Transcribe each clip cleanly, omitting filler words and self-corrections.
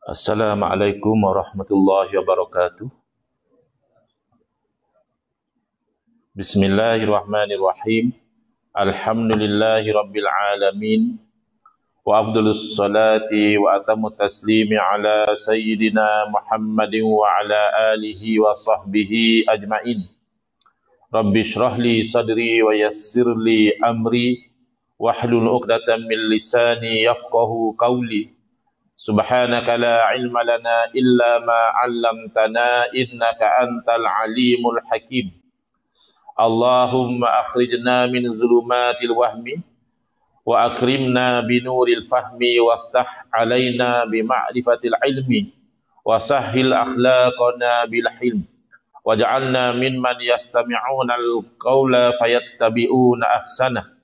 Assalamualaikum warahmatullahi wabarakatuh. Bismillahirrahmanirrahim. Alhamdulillahi rabbil alamin. Wa afdalus salati wa atamu taslimi ala sayyidina Muhammadin wa ala alihi wa sahbihi ajma'in. Rabbi shrah li sadri wa yassir li amri wahlul 'uqdatam min lisani yafqahu qawli. Subhanaka la ilma lana illa ma 'allamtana innaka antal alimul hakim. Allahumma akhrijna min zulumatil wahmi wa akrimna binuril fahmi waftah alaina bima'rifatil ilmi wa sahhil akhlaqana bil hilm waj'alna mimman yastami'una al-qawla fayattabi'una ahsana.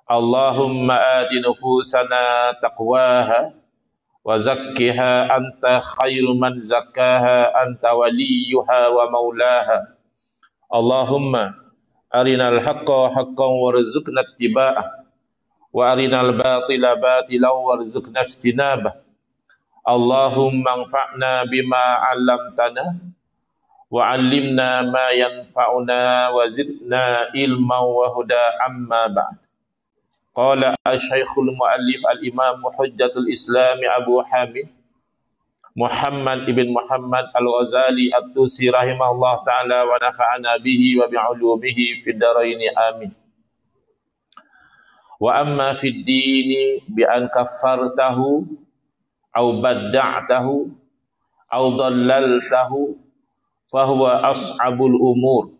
Allahumma ati nufusana taqwaha wa zakkiha anta khairu man zakkaha anta waliyuha wa maulaha. Allahumma arinal haqqa haqqan warzuqna ittiba'ah wa arinal batila batilan warzuqna ijtinabah. Allahumma anfa'na bima 'allamtana wa 'allimna ma yanfa'una wa zidna ilman wa huda amma ba'd. Qala asy-syaikhul muallif al-imam hujjatul islam Abu Hamid Muhammad ibn Muhammad al-Ghazali at-Tusi rahimahullah ta'ala wa nafa'ana bihi wa bi'ulumihi fid dharaini amin. Wa amma fid dini bi an kaffartahu aw badda'tahu aw dhallaltahu fahuwa as'abul umur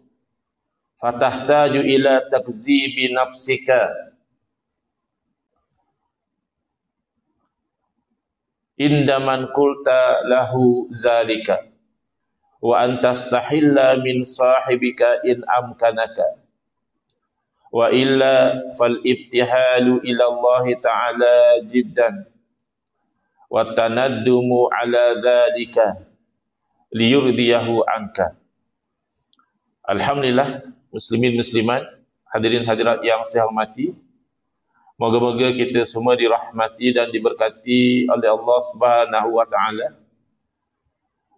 fatahtaju ila takzibi nafsika indaman qulta lahu zalika wa antastahilla min sahibika in amkanaka wa illa fal ibtihalu ila Allah ta'ala jiddan wa tanaddumu ala dhalika liyurdiyahu anka. Alhamdulillah, muslimin muslimat, hadirin hadirat yang saya hormati, moga-moga kita semua dirahmati dan diberkati oleh Allah Subhanahu wa taala,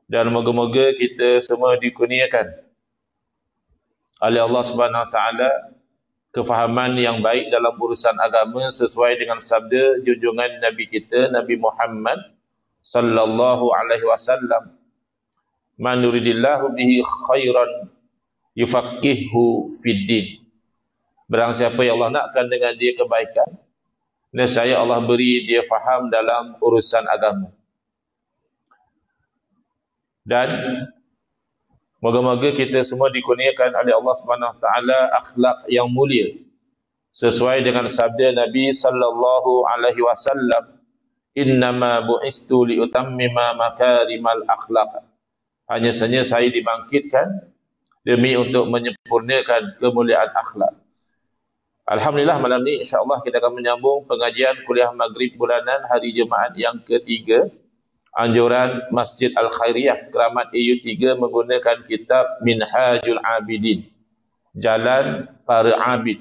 dan moga-moga kita semua dikurniakan oleh Allah Subhanahu wa taala kefahaman yang baik dalam urusan agama sesuai dengan sabda junjungan Nabi kita Nabi Muhammad sallallahu alaihi wasallam, man yuridillahu bihi khairan yufaqihuhu fid din. Barang siapa yang Allah nakkan dengan dia kebaikan, nescaya Allah beri dia faham dalam urusan agama. Dan moga-moga kita semua dikurniakan oleh Allah Subhanahu wa taala akhlak yang mulia sesuai dengan sabda Nabi sallallahu alaihi wasallam, innama bu'istu liutammima makarimal akhlaq. Hanya saja saya dibangkitkan demi untuk menyempurnakan kemuliaan akhlak. Alhamdulillah, malam ni insya-Allah kita akan menyambung pengajian kuliah maghrib bulanan hari Jumaat yang ketiga anjuran Masjid Al-Khairiyah Keramat EU3 menggunakan kitab Minhajul Abidin, Jalan Para Abid,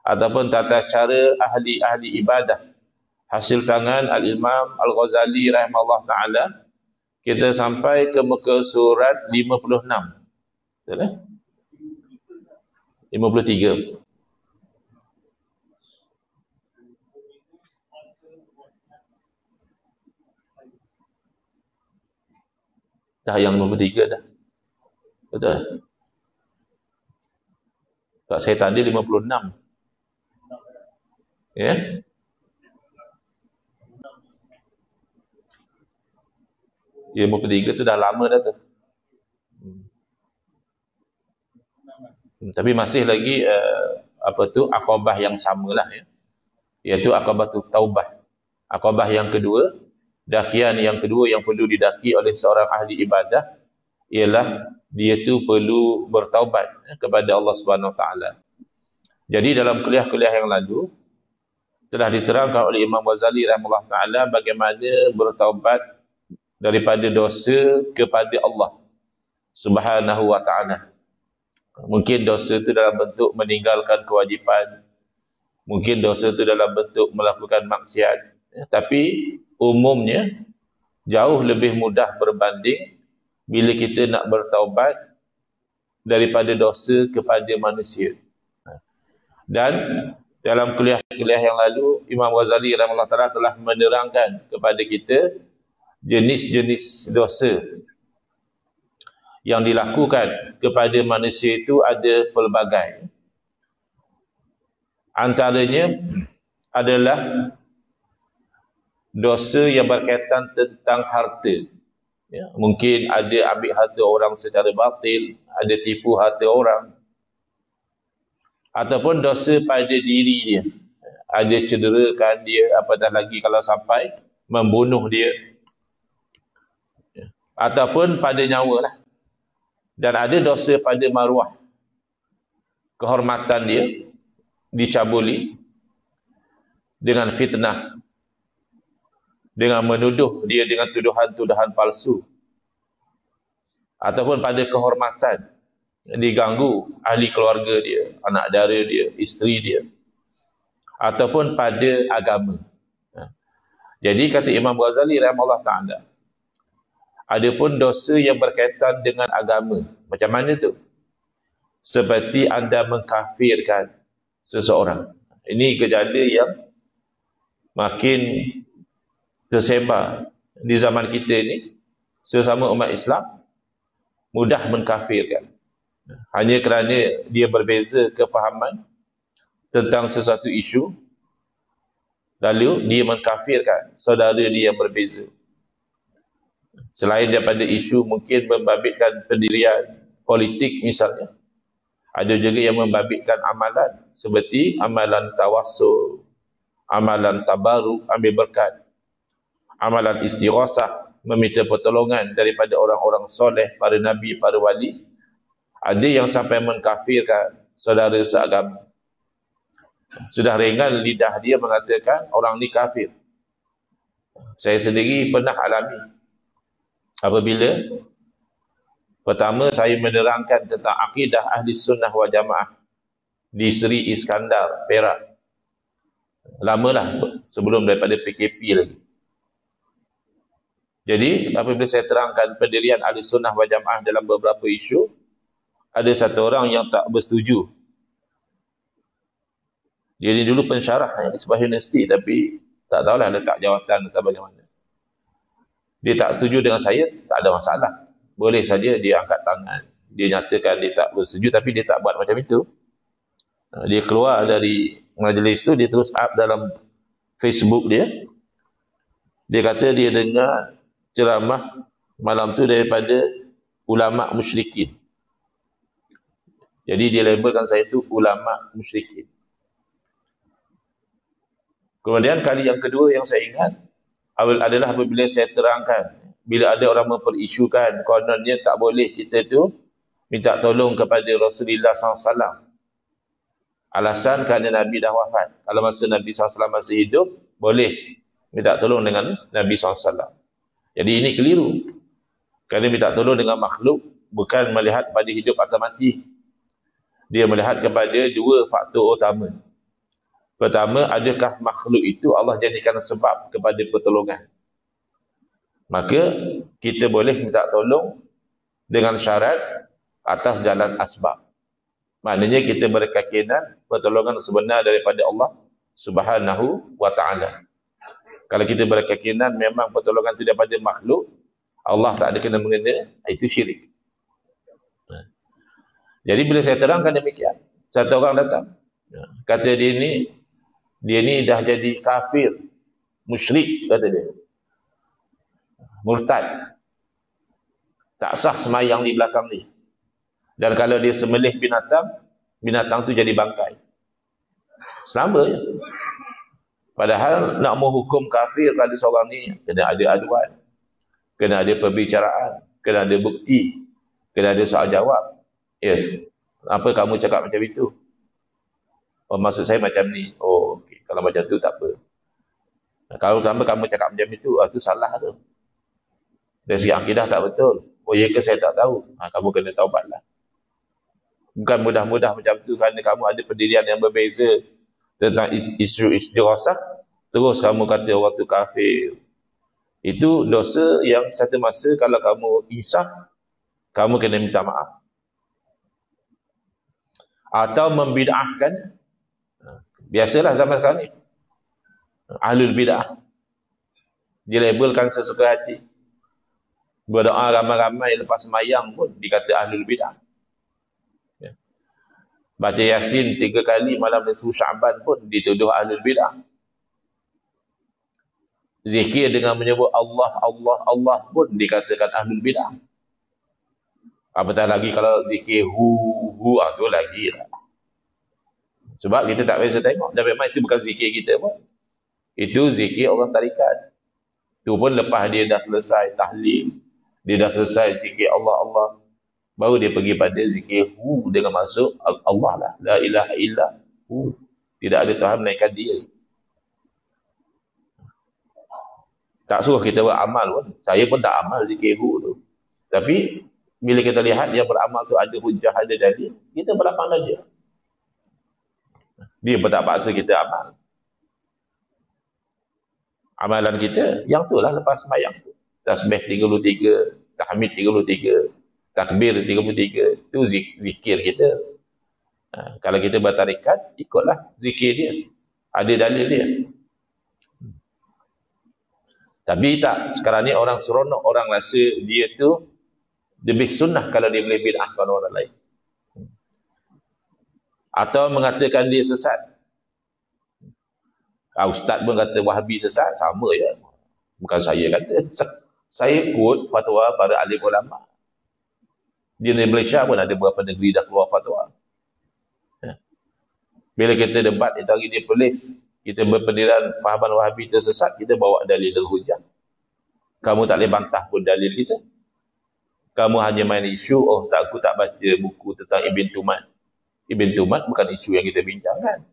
ataupun tata cara ahli-ahli ibadah, hasil tangan Al-Imam Al-Ghazali rahimahullah ta'ala. Kita sampai ke muka surat 56. Betul tak? 53. Dah yang 53 dah. Betul? Kat saya tadi 56. Ya? Ya, 53 tu dah lama dah tu. Tapi masih lagi akabah yang samalah ya. Iaitu akabah taubah. Akabah yang kedua, dakian yang kedua yang perlu didaki oleh seorang ahli ibadah ialah dia tu perlu bertaubat kepada Allah Subhanahu wa taala. Jadi dalam kuliah-kuliah yang lalu telah diterangkan oleh Imam Ghazali rahimahullah taala bagaimana bertaubat daripada dosa kepada Allah Subhanahu wa taala. Mungkin dosa itu dalam bentuk meninggalkan kewajipan, mungkin dosa itu dalam bentuk melakukan maksiat, tapi umumnya jauh lebih mudah berbanding bila kita nak bertaubat daripada dosa kepada manusia. Dan dalam kuliah-kuliah yang lalu, Imam Ghazali rahimahullah ta'ala telah menerangkan kepada kita jenis-jenis dosa yang dilakukan kepada manusia itu ada pelbagai. Antaranya adalah dosa yang berkaitan tentang harta. Ya, mungkin ada ambil harta orang secara batil, ada tipu harta orang, ataupun dosa pada diri dia, ada cederakan dia, apatah lagi kalau sampai membunuh dia, ataupun pada nyawa lah. Dan ada dosa pada maruah, kehormatan dia dicabuli dengan fitnah, dengan menuduh dia dengan tuduhan-tuduhan palsu, ataupun pada kehormatan diganggu ahli keluarga dia, anak dara dia, isteri dia, ataupun pada agama. Jadi kata Imam Ghazali rahimahullah ta'ala, adapun dosa yang berkaitan dengan agama, macam mana tu? Seperti anda mengkafirkan seseorang. Ini gejala yang makin tersebar di zaman kita ni. Sesama umat Islam mudah mengkafirkan, hanya kerana dia berbeza kefahaman tentang sesuatu isu, lalu dia mengkafirkan saudara dia yang berbeza. Selain daripada isu mungkin membabitkan pendirian politik misalnya, ada juga yang membabitkan amalan seperti amalan tawassul, amalan tabaruk, ambil berkat, amalan istighasah, meminta pertolongan daripada orang-orang soleh, para nabi, para wali. Ada yang sampai mengkafirkan saudara seagama. Sudah ringan lidah dia mengatakan orang ni kafir. Saya sendiri pernah alami. Apabila pertama saya menerangkan tentang akidah ahli sunnah wal jamaah di Seri Iskandar, Perak. Lamalah, sebelum daripada PKP lagi. Jadi apabila saya terangkan pendirian ahli sunnah wal jamaah dalam beberapa isu, ada satu orang yang tak bersetuju. Dia ni dulu pensyarah di sebuah universiti, tapi tak tahulah letak jawatan atau bagaimana. Dia tak setuju dengan saya, tak ada masalah. Boleh saja dia angkat tangan, dia nyatakan dia tak bersetuju, tapi dia tak buat macam itu. Dia keluar dari majlis tu, dia terus up dalam Facebook dia. Dia kata dia dengar ceramah malam tu daripada ulama musyrikin. Jadi dia labelkan saya tu ulama musyrikin. Kemudian kali yang kedua yang saya ingat adalah apabila saya terangkan, bila ada orang memperisukan kononnya tak boleh kita tu minta tolong kepada Rasulullah SAW. Alasan kerana Nabi dah wafat. Kalau masa Nabi SAW masih hidup, boleh minta tolong dengan Nabi SAW. Jadi ini keliru. Kerana minta tolong dengan makhluk bukan melihat pada hidup atau mati. Dia melihat kepada dua faktor utama. Pertama, adakah makhluk itu Allah jadikan sebab kepada pertolongan? Maka kita boleh minta tolong dengan syarat atas jalan asbab. Maknanya kita berkeyakinan pertolongan sebenar daripada Allah Subhanahu wa ta'ala. Kalau kita berkeyakinan memang pertolongan itu daripada makhluk, Allah tak ada kena mengena, itu syirik. Jadi bila saya terangkan demikian, satu orang datang, kata dia ni dah jadi kafir, musyrik, kata dia, murtad, tak sah semayang di belakang ni. Dan kalau dia sembelih binatang, binatang tu jadi bangkai. Selama je. Padahal nak menghukum kafir pada seorang ni, kena ada aduan, kena ada perbicaraan, kena ada bukti, kena ada soal jawab. Yes. Apa kamu cakap macam itu? Oh, maksud saya macam ni. Oh, okay. Kalau macam tu tak apa. Kalau kamu cakap macam itu, itu salah tu. Dari segi akidah tak betul. Oh, ya ke saya tak tahu. Kamu kena taubatlah. Bukan mudah-mudah macam tu kerana kamu ada pendirian yang berbeza tentang isu istighasah, terus kamu kata orang tu kafir. Itu dosa yang satu masa kalau kamu insaf, kamu kena minta maaf. Atau membid'ahkan. Biasalah zaman sekarang ni. Ahlul bid'ah. Dilabelkan sesuka hati. Berdoa ramai-ramai lepas semayang pun dikata ahlul bid'ah. Ya. Baca Yasin 3 kali malam nisfu Sya'ban pun dituduh ahlul bid'ah. Zikir dengan menyebut Allah, Allah, Allah pun dikatakan ahlul bid'ah. Apatah lagi kalau zikir hu, tu lagi lah. Sebab kita tak biasa tengok. Dan memang itu bukan zikir kita pun. Itu zikir orang tarikat. Itu pun lepas dia dah selesai tahlil, dia dah selesai zikir Allah, Allah, baru dia pergi pada zikir hu dengan masuk Allah lah. La ilaha illa hu. Tidak ada Tuhan melainkan dia. Tak suruh kita beramal pun. Saya pun tak amal zikir hu tu. Tapi bila kita lihat yang beramal tu ada hujah, ada dalil, kita beramal aja. Dia pun tak paksa kita amal. Amalan kita yang tu lah lepas sembahyang. Tasbih 33, tahmid 33, takbir 33. Itu zikir kita. Kalau kita bertarikat, ikutlah zikir dia. Ada dalil dia. Tapi tak, sekarang ni orang seronok, orang rasa dia tu lebih sunnah kalau dia boleh bid'ahkan orang lain. Atau mengatakan dia sesat. Ustaz pun kata Wahabi sesat, sama je. Bukan saya kata. Saya ikut fatwa para alim ulama. Di Malaysia pun ada beberapa negeri dah keluar fatwa. Bila kita debat, itu hari dia polis, kita berpendirian pahaman Wahabi tersesat, kita bawa dalil dan hujah. Kamu tak boleh bantah pun dalil kita. Kamu hanya main isu, oh Ustaz aku tak baca buku tentang Ibn Tumat. Ibn Tumat bukan isu yang kita bincangkan.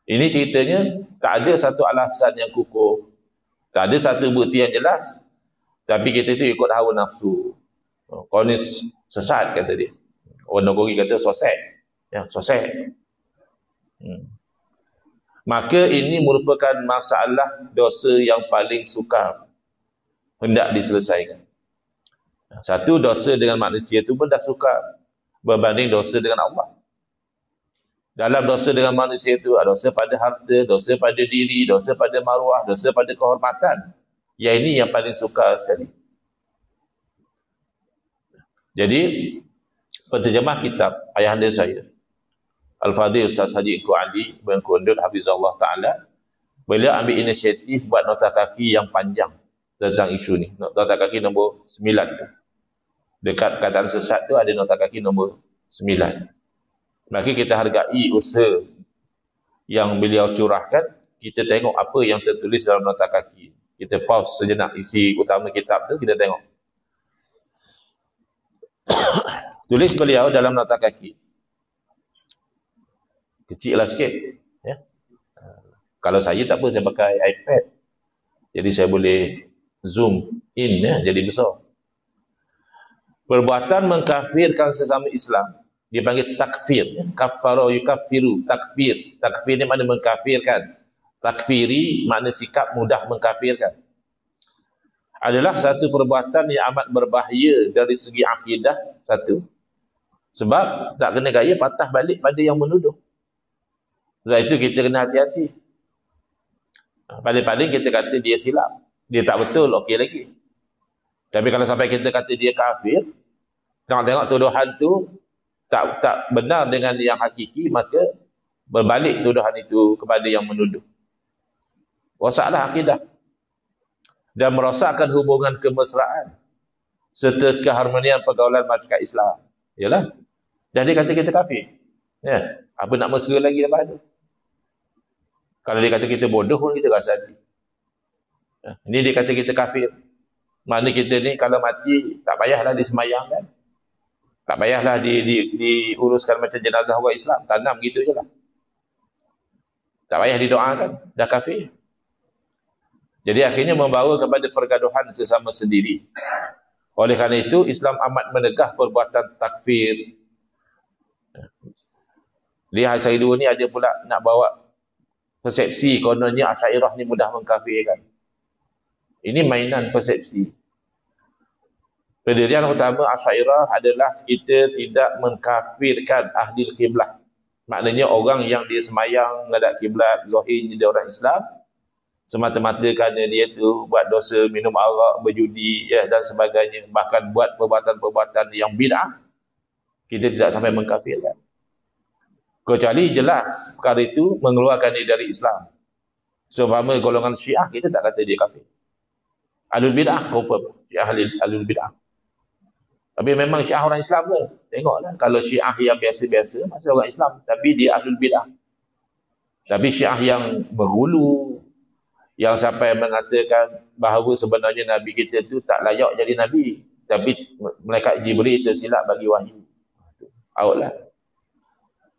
Ini ceritanya tak ada satu alasan yang kukuh, tak ada satu bukti yang jelas, tapi kita itu ikut hawa nafsu. Kau ni sesat kata dia. Orang Nogori kata sosek. Ya, sosek. Maka ini merupakan masalah dosa yang paling sukar hendak diselesaikan. Satu, dosa dengan manusia itu pun dah sukar berbanding dosa dengan Allah. Dalam dosa dengan manusia itu ada dosa pada harta, dosa pada diri, dosa pada maruah, dosa pada kehormatan. Yang ini yang paling sukar sekali. Jadi penterjemah kitab ayahanda saya, Al-Fadhil Ustaz Haji Engku Ali bin Kundul Hafizahullah Ta'ala, beliau ambil inisiatif buat nota kaki yang panjang tentang isu ni. Nota kaki nombor 9 tu. Dekat perkataan sesat tu ada nota kaki nombor 9. Maka kita hargai usaha yang beliau curahkan. Kita tengok apa yang tertulis dalam nota kaki. Kita pause sejenak isi utama kitab tu, kita tengok. Tulis beliau dalam nota kaki. Kecil lah sikit. Ya. Kalau saya tak apa, saya pakai iPad. Jadi saya boleh zoom in, ya, jadi besar. Perbuatan mengkafirkan sesama Islam, dia panggil takfir. Ya. Kafara yukaffiru, takfir. Takfir ni makna mengkafirkan. Takfiri makna sikap mudah mengkafirkan. Adalah satu perbuatan yang amat berbahaya dari segi akidah. Satu. Sebab tak kena gaya patah balik pada yang menuduh. Sebab itu kita kena hati-hati. Paling-paling kita kata dia silap. Dia tak betul, okey lagi. Tapi kalau sampai kita kata dia kafir, tengok-tengok tuduhan tu tak benar dengan yang hakiki, maka berbalik tuduhan itu kepada yang menuduh. Rosaklah akidah. Dan merosakkan hubungan kemesraan serta keharmonian pergaulan masyarakat Islam. Yalah. Dan dia kata kita kafir. Ya, apa nak mesra lagi lepas tu? Kalau dia kata kita bodoh pun kita rasa hati. Ini dia kata kita kafir. Mana kita ni kalau mati tak payahlah disemayangkan. Tak payahlah diuruskan macam jenazah orang Islam. Tanam gitu je lah. Tak payah didoakan. Dah kafir. Jadi akhirnya membawa kepada pergaduhan sesama sendiri. Oleh kerana itu Islam amat menegah perbuatan takfir. Lihat saya dua ni ada pula nak bawa persepsi kononnya Asy'ariyah ni mudah mengkafirkan. Ini mainan persepsi. Pendirian utama Asy'ariyah adalah kita tidak mengkafirkan ahli kiblat. Maknanya orang yang dia semayang menghadap kiblat, zahirnya dia orang Islam, semata-mata kerana dia tu buat dosa minum arak, berjudi dan sebagainya, bahkan buat perbuatan-perbuatan yang bid'ah, kita tidak sampai mengkafirkan. Kecuali jelas perkara itu mengeluarkan dia dari Islam. Seumpama golongan Syiah, kita tak kata dia kafir. Ahlul bid'ah confirm, Syiah ahlul bid'ah. Tapi memang Syiah orang Islam ke? Tengoklah, kalau Syiah yang biasa-biasa masih orang Islam, tapi dia ahlul bid'ah. Tapi Syiah yang berhulu, yang sampai mengatakan bahawa sebenarnya Nabi kita tu tak layak jadi Nabi, tapi malaikat Jibril tersilap bagi wahyu. Outlah.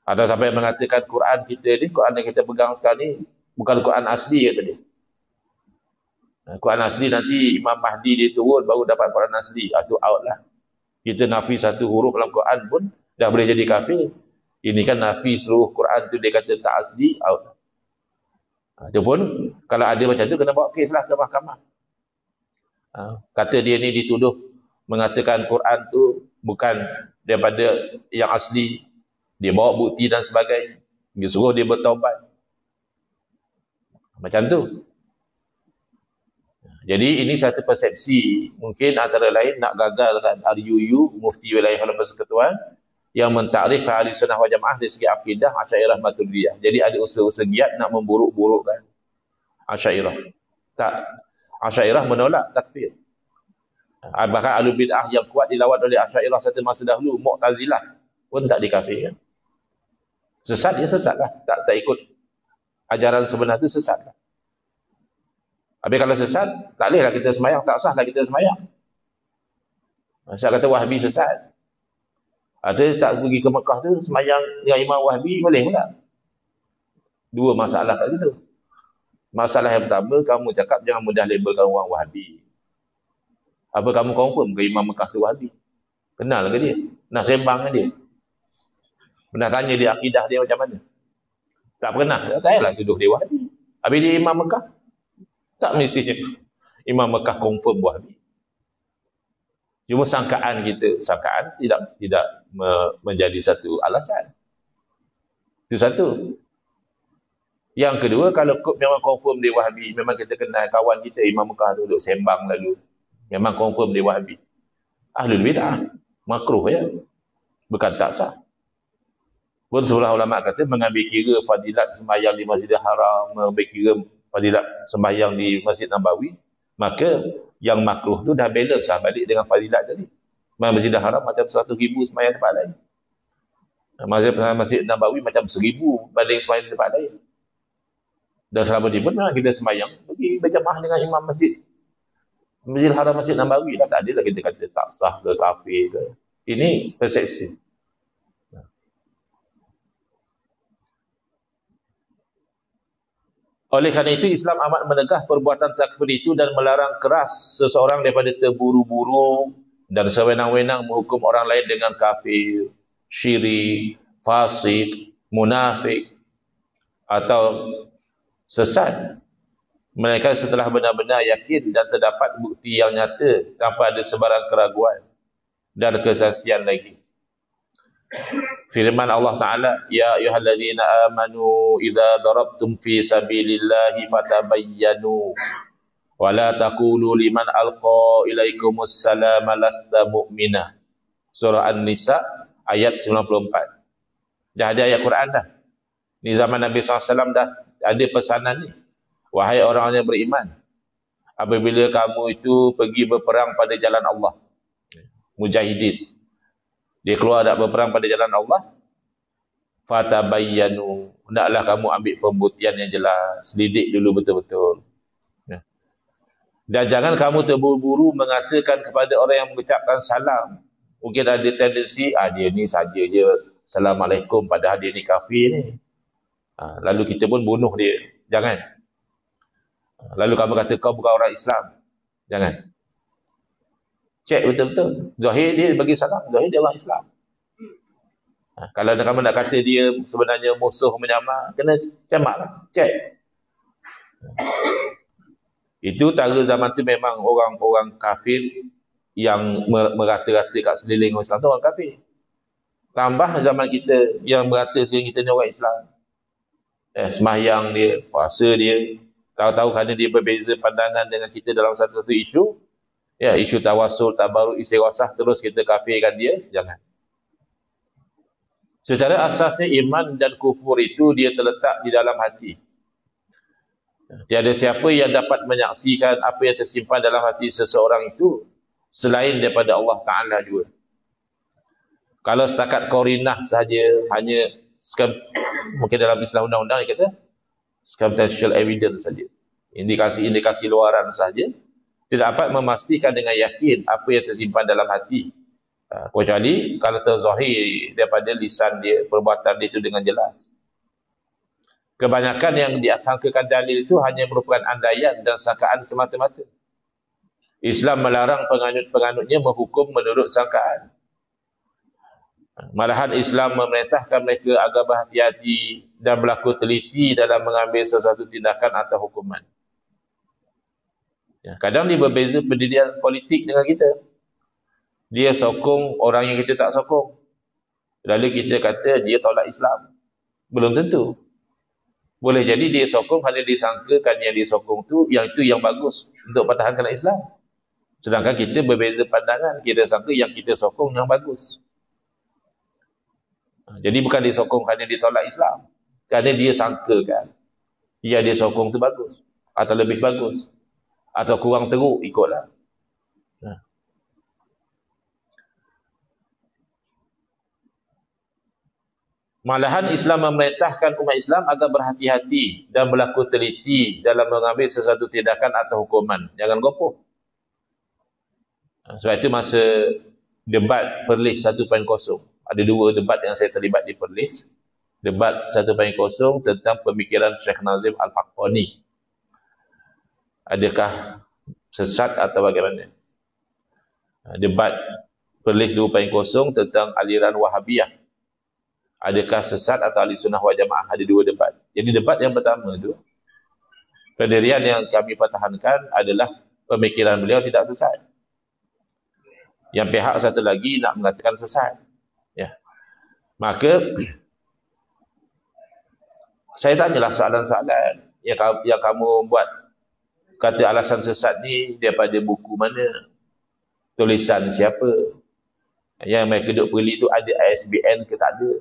Ada sampai mengatakan Quran kita ni, Quran yang kita pegang sekarang ni bukan Quran asli kata dia. Quran asli nanti Imam Mahdi dia turun baru dapat Quran asli. Itu outlah. Kita nafi satu huruf dalam Quran pun dah boleh jadi kafir. Ini kan nafi seluruh Quran tu dia kata tak asli, out. Itu pun kalau ada macam tu kena bawa kes lah ke mahkamah. Kata dia ni dituduh mengatakan Quran tu bukan daripada yang asli, dia bawa bukti dan sebagainya, dia suruh dia bertaubat macam tu. Jadi ini satu persepsi, mungkin antara lain nak gagalkan RUU, Mufti Wilayah Kuala Persekutuan, yang mentakrif ahli sunnah wal jamaah dari segi akidah Asy'ariyah Maturidiyah. Jadi ada usaha-usaha giat nak memburuk-burukkan Asy'ariyah. Tak, Asy'ariyah menolak takfir. Bahkan ahlul bid'ah yang kuat dilawan oleh Asy'ariyah satu masa dahulu, Mu'tazilah pun tak dikafirkan. Sesat dia sesatlah, tak ikut ajaran sebenar tu sesatlah. Habis kalau sesat, tak bolehlah kita semayang, tak sahlah kita semayang. Saya kata Wahhabi sesat. Ada tak pergi ke Mekah tu semayang dengan Imam Wahhabi boleh pula. Dua masalah kat situ. Masalah yang pertama, kamu cakap jangan mudah labelkan orang Wahhabi. Apa kamu confirm ke Imam Mekah tu Wahhabi? Kenal ke dia? Nak sembang ke dia? Pernah tanya dia akidah dia macam mana? Tak pernah. Tak payahlah tuduh dia Wahhabi. Habis dia Imam Mekah? Tak mestinya Imam Mekah confirm Wahhabi. Cuma sangkaan kita, sangkaan tidak menjadi satu alasan. Itu satu. Yang kedua, kalau memang confirm dia Wahhabi, memang kita kenal kawan kita Imam Mekah tu duduk sembang lalu, memang confirm dia Wahhabi. Ahlul bid'ah, makruh ya. Bukan tak sah. Pun sebelah ulama kata mengambil kira fadilat sembahyang di Masjidil Haram, mengambil kira fadilat sembahyang di Masjid Nabawi, maka yang makruh tu dah balance lah balik dengan fadilat tadi. Masjidil Haram macam 100,000 sembahyang tempat lain. Masjid Nabawi macam 1,000 banding sembahyang tempat lain. Dan selama ni pun memang kita sembahyang pergi berjamaah dengan imam Masjidil Haram, Masjid Nabawi dah tak ada lah kita kata tak sah ke kafir ke. Ini persepsi. Oleh kerana itu, Islam amat menegah perbuatan takfir itu dan melarang keras seseorang daripada terburu-buru dan sewenang-wenang menghukum orang lain dengan kafir, syirik, fasik, munafik atau sesat. Mereka setelah benar-benar yakin dan terdapat bukti yang nyata tanpa ada sebarang keraguan dan kesaksian lagi. Firman Allah Ta'ala, Ya ayyuhalladzina amanu idza darabtum fi sabilillahi fatabayyanu wa la taqulu liman alqa ilaikumus salama lasta mu'minah. Surah An-Nisa ayat 94. Dah ada ayat Quran dah. Ni zaman Nabi SAW dah ada pesanan ni. Wahai orang yang beriman, apabila kamu itu pergi berperang pada jalan Allah, mujahidin, dia keluar nak berperang pada jalan Allah, fatabayyanu, hendaklah kamu ambil pembuktian yang jelas, selidik dulu betul-betul. Dan jangan kamu terburu-buru mengatakan kepada orang yang mengucapkan salam. Mungkin ada tendensi, dia ni saja je Assalamualaikum, padahal dia ni kafir ni. Lalu kita pun bunuh dia. Jangan. Lalu kamu kata kau bukan orang Islam. Jangan. Cek betul-betul. Zahir dia bagi salam, zahir dia orang Islam. Kalau kamu nak kata dia sebenarnya musuh menyamar, kena camak lah, cek. Itu tara zaman tu memang orang-orang kafir yang merata-rata kat sekeliling Islam tu orang kafir. Tambah zaman kita yang merata sekeliling kita ni orang Islam. Sembahyang dia, puasa dia, tahu-tahu kerana dia berbeza pandangan dengan kita dalam satu-satu isu, isu tawasul, tabaruk, istighasah, terus kita kafirkan dia, jangan. Secara asasnya iman dan kufur itu dia terletak di dalam hati. Tiada siapa yang dapat menyaksikan apa yang tersimpan dalam hati seseorang itu selain daripada Allah Ta'ala juga. Kalau setakat korinah sahaja, hanya mungkin dalam istilah undang-undang dia kata circumstantial evidence saja, indikasi-indikasi luaran saja, tidak dapat memastikan dengan yakin apa yang tersimpan dalam hati, kecuali kalau terzahir daripada lisan dia, perbuatan dia itu dengan jelas. Kebanyakan yang disangkakan dalil itu hanya merupakan andaian dan sangkaan semata-mata. Islam melarang penganut-penganutnya menghukum menurut sangkaan. Malahan Islam memerintahkan mereka agar berhati-hati dan berlaku teliti dalam mengambil sesuatu tindakan atau hukuman. Kadang dia berbeza pendirian politik dengan kita. Dia sokong orang yang kita tak sokong. Lalu kita kata dia tolak Islam. Belum tentu. Boleh jadi dia sokong kerana disangkakan yang dia sokong tu, yang itu yang bagus untuk pertahankan Islam. Sedangkan kita berbeza pandangan, kita sangka yang kita sokong yang bagus. Jadi bukan dia sokong kerana dia tolak Islam, kerana dia sangkakan yang dia sokong tu bagus, atau lebih bagus, atau kurang teruk, ikutlah. Malahan Islam memerintahkan umat Islam agar berhati-hati dan berlaku teliti dalam mengambil sesuatu tindakan atau hukuman. Jangan gopoh. Sebab itu masa debat Perlis 1.0, ada dua debat yang saya terlibat di Perlis. Debat 1.0 tentang pemikiran Syekh Nazim Al-Haqqani. Adakah sesat atau bagaimana? Debat Perlis 2.0 tentang aliran Wahabiyah. Adakah sesat atau ahli sunnah wal jamaah? Ada dua debat. Jadi debat yang pertama itu, pendirian yang kami pertahankan adalah pemikiran beliau tidak sesat. Yang pihak satu lagi nak mengatakan sesat. Maka saya tanyalah soalan-soalan yang kamu buat. Kata alasan sesat ni daripada buku mana? Tulisan siapa? Yang mereka duk beli tu ada ISBN ke tak ada?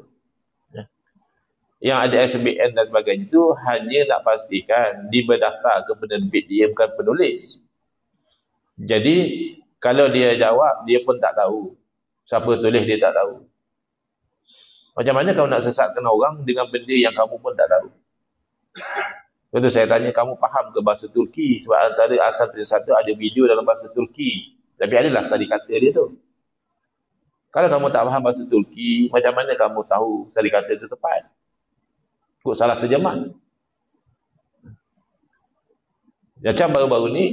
Yang ada ISBN dan sebagainya itu hanya nak pastikan dia berdaftar ke penerbit, dia bukan penulis. Jadi kalau dia jawab, dia pun tak tahu. Siapa tulis dia tak tahu. Macam mana kamu nak sesatkan orang dengan benda yang kamu pun tak tahu? Lepas tu saya tanya, kamu faham ke bahasa Turki? Sebab antara asal satu ada video dalam bahasa Turki. Tapi adalah sari kata dia tu. Kalau kamu tak faham bahasa Turki, macam mana kamu tahu sari kata itu tepat? Kok salah terjemah. Macam baru-baru ni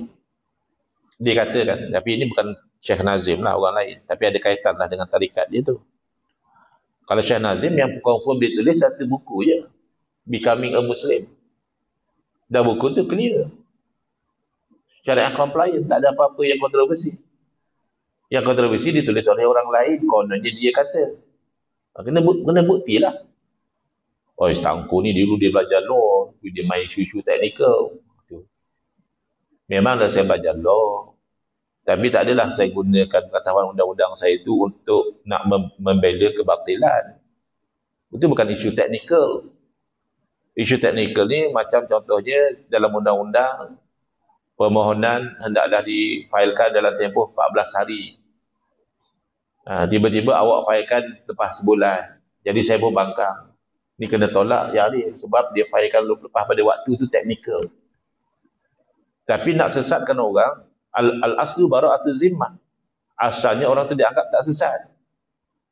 dia katakan, tapi ini bukan Syekh Nazim lah, orang lain, tapi ada kaitan lah dengan tarikat dia tu. Kalau Syekh Nazim yang confirm dia tulis satu buku je, Becoming a Muslim, dan buku tu clear, syariah compliant, tak ada apa-apa yang kontroversi. Yang kontroversi ditulis oleh orang lain, kononnya dia kata. Kena bukti lah. Oh, Stangko ni dulu dia belajar law, dia main isu-isu teknikal. Memanglah saya belajar law, tapi tak adalah saya gunakan pengetahuan undang-undang saya itu untuk nak membela kebatilan. Itu bukan isu teknikal. Isu teknikal ni macam contohnya dalam undang-undang, permohonan hendaklah difailkan dalam tempoh 14 hari. Tiba-tiba awak failkan lepas sebulan. Jadi saya pun bangkang. Ni kena tolak ya ni, sebab dia failkan lepas pada waktu tu teknikal. Tapi nak sesatkan orang, al-aslu bara'atu zimmah. Asalnya orang tu dianggap tak sesat.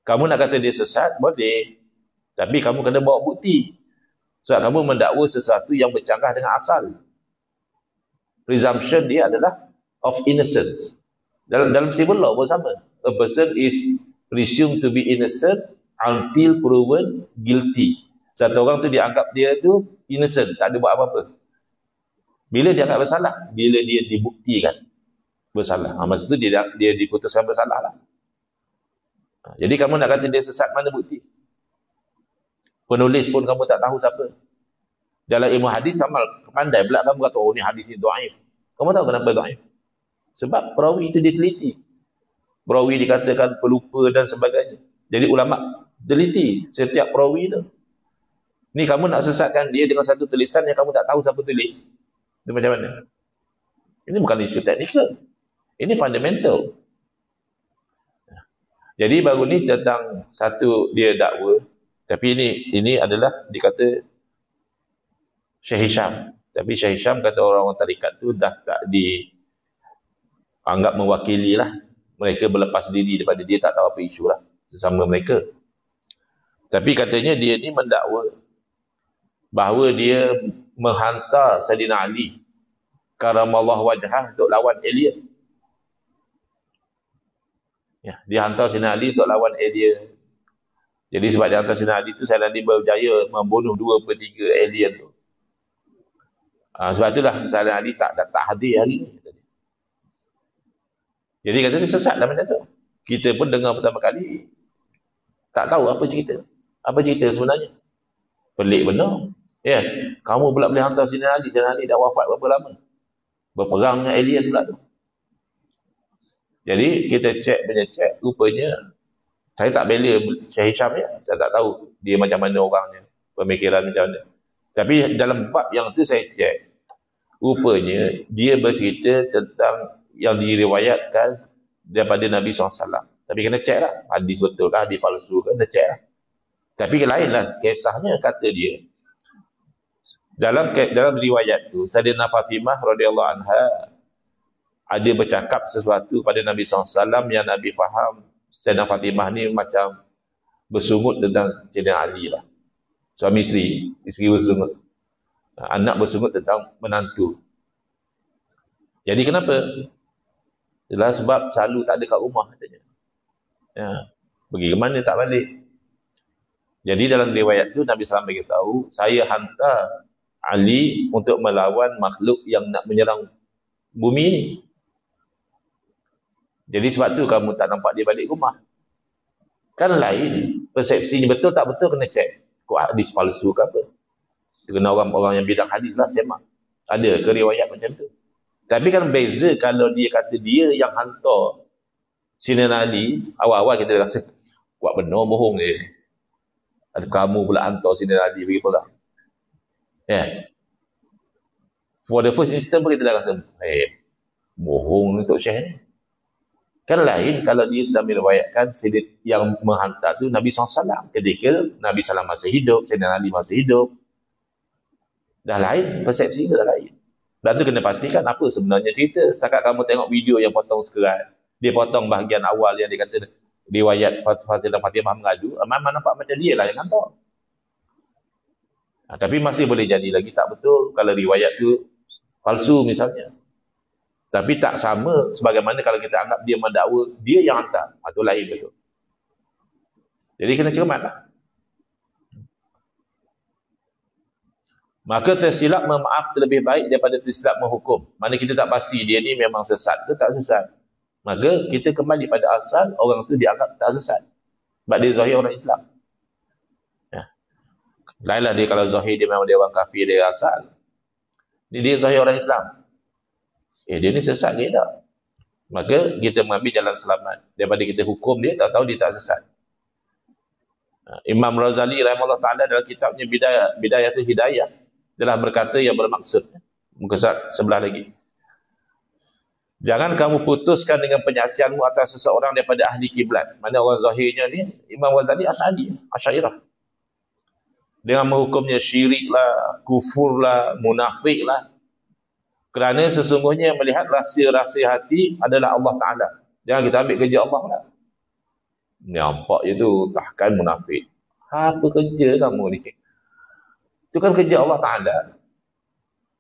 Kamu nak kata dia sesat, boleh. Tapi kamu kena bawa bukti. Sebab kamu mendakwa sesuatu yang bercanggah dengan asal. Presumption dia adalah of innocence. Dalam civil law pun sama. A person is presumed to be innocent until proven guilty. Satu orang tu dianggap dia tu innocent, tak ada buat apa-apa. Bila dia anggap bersalah? Bila dia dibuktikan bersalah. Masa tu dia diputuskan bersalah lah. Jadi kamu nak kata dia sesat, mana bukti? Penulis pun kamu tak tahu siapa. Dalam ilmu hadis kamu pandai pula kamu kata, oh ni hadis ni dhaif. Kamu tahu kenapa dhaif? Sebab perawi itu diteliti. Perawi dikatakan pelupa dan sebagainya. Jadi ulama teliti setiap perawi itu. Ni kamu nak sesatkan dia dengan satu tulisan yang kamu tak tahu siapa tulis. Itu macam mana? Ini bukan isu teknikal. Ini fundamental. Jadi baru ni tentang satu dia dakwa. Tapi ini adalah dikata Syekh Hisham. Tapi Syekh Hisham kata orang-orang tarikat tu dah tak dianggap mewakili lah. Mereka berlepas diri daripada dia, tak tahu apa isu lah sesama mereka. Tapi katanya dia ni mendakwa bahawa dia menghantar Saidina Ali karamallahu wajhah untuk lawan alien. Ya, dia hantar Saidina Ali untuk lawan alien. Jadi sebab dia hantar Saidina Ali tu, Saidina Ali berjaya membunuh 2/3 alien tu. Sebab itulah Saidina Ali tak hadir hari ni. Jadi kata dia sesat lah macam tu. Kita pun dengar pertama kali, tak tahu apa cerita. Apa cerita sebenarnya? Pelik benar. Ya, kamu pula boleh hantar Saidina Ali. Saidina Ali dah wafat berapa lama? Berperang dengan alien pula tu. Jadi kita cek, rupanya saya tak bela Syekh Hisham ya. Saya tak tahu dia macam mana orangnya, pemikiran macam mana. Tapi dalam bab yang tu saya cek, rupanya dia bercerita tentang yang diriwayatkan daripada Nabi SAW. Tapi kena cek lah, hadis betul kah, hadis palsu kah, kena cek lah. Tapi lain lah kisahnya, kata dia. Dalam riwayat tu, Sayyidina Fatimah radhiyallahu anha ada bercakap sesuatu pada Nabi SAW yang Nabi faham Sayyidina Fatimah ni macam bersungut tentang Sayyidina Ali lah. Suami isteri bersungut. Anak bersungut tentang menantu. Jadi kenapa? Adalah sebab selalu tak ada kat rumah katanya. Ya, pergi ke mana tak balik. Jadi dalam riwayat tu Nabi SAW beritahu, saya hantar Ali untuk melawan makhluk yang nak menyerang bumi ni. Jadi sebab tu kamu tak nampak dia balik rumah. Kan lain, persepsinya betul tak betul kena cek. Kok hadis palsu ke apa? Itu kena orang-orang yang bidang hadis lah semak. Ada ke riwayat macam tu? Tapi kan beza kalau dia kata dia yang hantar Sayyidina Ali, awal-awal kita rasa kuat benar bohong dia. Ada kamu pula hantar Sayyidina Ali pergi perang. Yeah. For the first instant pun kita dah rasa, bohong untuk Syekh ni. Kan lain kalau dia sedang meriwayatkan yang menghantar tu Nabi SAW. Ketika Nabi SAW masih hidup, Sayyidina Ali masih hidup. Dah lain, persepsi dah lain. Dan tu kena pastikan apa sebenarnya cerita. Setakat kamu tengok video yang potong sekerat, dia potong bahagian awal yang dia kata riwayat Fatimah mengadu, memang nampak macam dia lah yang hantar. Tapi masih boleh jadi lagi tak betul kalau riwayat tu palsu misalnya. Tapi tak sama sebagaimana kalau kita anggap dia mendakwa dia yang hantar. Itu lain betul. Jadi kena cermat lah. Maka tersilap memaaf terlebih baik daripada tersilap menghukum. Mana kita tak pasti dia ni memang sesat ke tak sesat. Maka kita kembali pada asal, orang tu dianggap tak sesat. Sebab dia zahir orang Islam. Ya. Lainlah dia kalau zahir dia memang dia orang kafir, dia asal. Dia zahir orang Islam. Dia ni sesat ke tak? Maka kita mengambil jalan selamat. Daripada kita hukum dia, tak tahu dia tak sesat. Imam Razali rahimahullah ta'ala dalam kitabnya Bidayatul Hidayah telah berkata yang bermaksud. Muka sebelah lagi. Jangan kamu putuskan dengan penyaksianmu atas seseorang daripada ahli kiblat. Mana orang zahirnya ni, Imam Ghazali Asy'ariyah. Dengan menghukumnya syirik lah, kufur lah, munafik lah. Kerana sesungguhnya yang melihat rahsia-rahsia hati adalah Allah Ta'ala. Jangan kita ambil kerja Allah lah. Nampak je tu, tahkan munafik. Apa kerja kamu ni? Itu kan kerja Allah Ta'ala.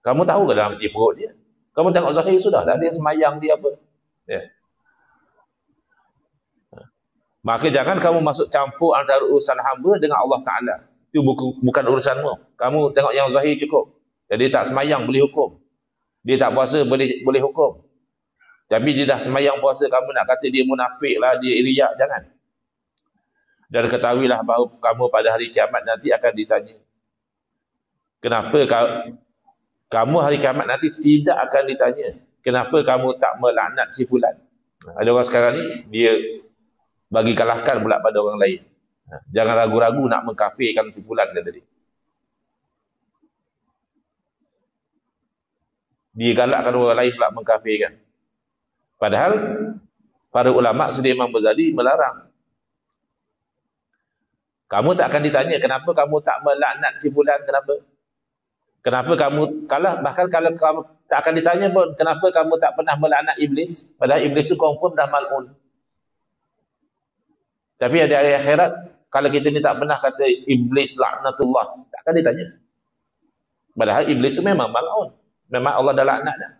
Kamu tahu ke dalam hati perut dia? Kamu tengok zahir sudah dah. Dia semayang dia apa? Ya. Maka jangan kamu masuk campur antara urusan hamba dengan Allah Ta'ala. Itu bukan urusanmu. Kamu tengok yang zahir cukup. Jadi tak semayang boleh hukum. Dia tak puasa boleh hukum. Tapi dia dah semayang puasa, kamu nak kata dia munafik lah, dia riak, jangan. Dan ketahuilah bahawa kamu pada hari kiamat nanti akan ditanya. Kenapa kamu hari kiamat nanti tidak akan ditanya. Kenapa kamu tak melaknat si fulan? Ada orang sekarang ni, dia bagi kalahkan pula pada orang lain. Jangan ragu-ragu nak mengkafirkan si fulan, kata dia. Dia galakkan orang lain pula mengkafirkan. Padahal para ulama seperti Imam Ghazali melarang. Kamu tak akan ditanya kenapa kamu tak melaknat si fulan, kenapa? Kenapa kamu bahkan kalau kamu tak akan ditanya pun kenapa kamu tak pernah melaknat iblis? Padahal iblis itu confirm dah mal'un. Tapi ada hari akhirat, kalau kita ni tak pernah kata iblis laknatullah, tak akan ditanya. Padahal iblis itu memang mal'un. Memang Allah dah laknat dah.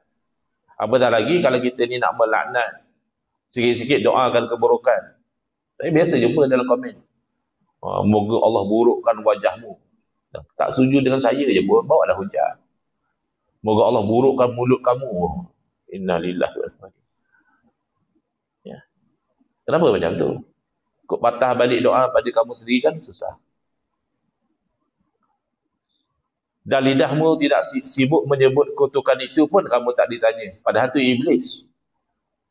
Apatah lagi kalau kita ni nak melaknat, sikit-sikit doakan keburukan. Saya biasa jumpa dalam komen. Moga Allah burukkan wajahmu. Tak setuju dengan saya je pun, bawa dah hujah. Moga Allah burukkan mulut kamu. Innalillahi wa inna ilaihi. Ya. Kenapa macam tu? Kok patah balik doa pada kamu sendiri kan susah. Dan lidahmu tidak sibuk menyebut kutukan itu pun kamu tak ditanya. Padahal itu iblis.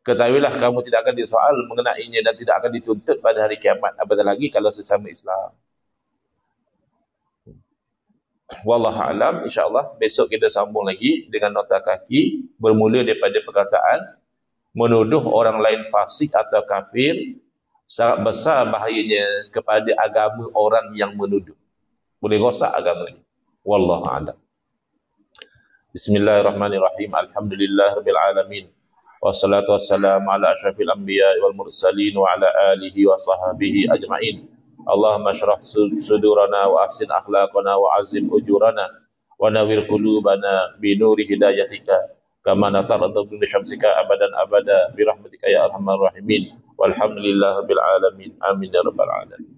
Ketahuilah kamu tidak akan disoal mengenainya dan tidak akan dituntut pada hari kiamat. Apatah lagi kalau sesama Islam. Wallahu a'lam, insya-Allah besok kita sambung lagi dengan nota kaki bermula daripada perkataan menuduh orang lain fasik atau kafir sangat besar bahayanya kepada agama orang yang menuduh. Boleh rosak agamanya. Wallahu a'lam. Bismillahirrahmanirrahim. Alhamdulillahirabbil alamin. Wassalatu wassalamu ala asyrafil anbiya wal mursalin wa ala alihi wa sahbihi ajma'in. Allahumma syrah sudurana wa ahsin akhlaqana wa azim ujurana wa nawwir qulubana bi nuri hidayatika kama nataradu bi syamsika abadan abada bi rahmatika ya arhamar rahimin. Walhamdulillahirabbil alamin. Amin ya rabbal alamin.